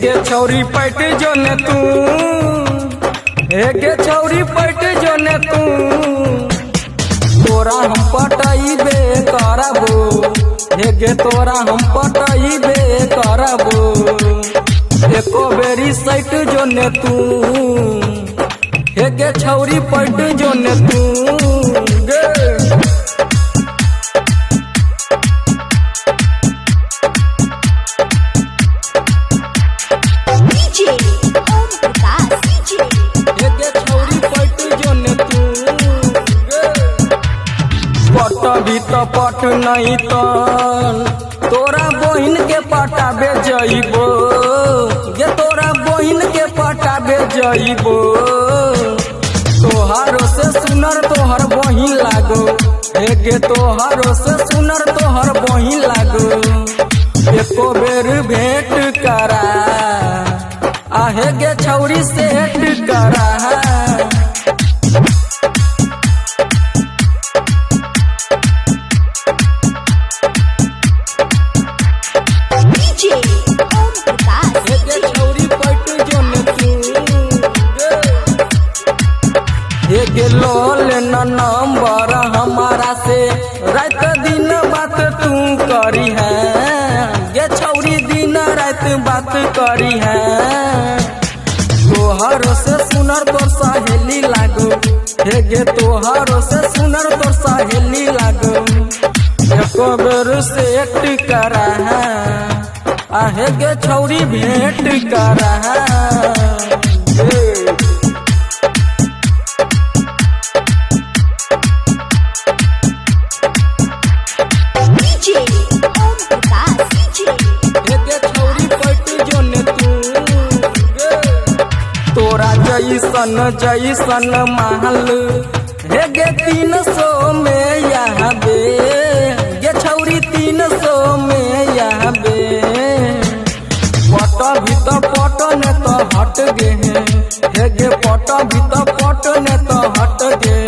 गे छौरी पैट जो ने तू, हे गे छौरी पैट जो ने तू, तोरा हम पटाइबे करबो, हे गे तोरा हम पटाइबे करबो। एको बेरी सैट जो ने तू, हे गे छौरी पैट जो ने तू गे। पटबी तो पट नहीं तन तोरा बहिन के पटाबे जइबो, गे तोरा बहिन के पटाबे जइबो। तोहारो से सुनर तोहर बहिन लागो, हे गे तोहारो से सुनर तोहर बहिन लागो। एको बेर भेंट करा, आहे गे छौरी सेट करा। गे लोल न नंबर हमारा से रात दिन बात तू करी है, गे छौरी दिन रात बात करी है। तोहरो से सुनर तोर सहेली लागो, हे गे तोहरो से सुनर तोर सहेली लागो। एको बेर सेट करा, आहे गे छौरी भेंट करा। तोरा जैसन जैसन महल, हे गे 300 में यहाँ बे, गे छौरी 300 में यहाँ बे। पट भी तो पट ने तो हट गे, हे गे पट भी तो पट ने तो हट गे।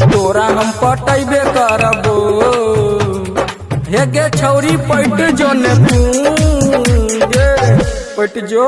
तोरा हम पटैबे करबो, हे गे छौरी पैट जो ने तू गे पैट जो।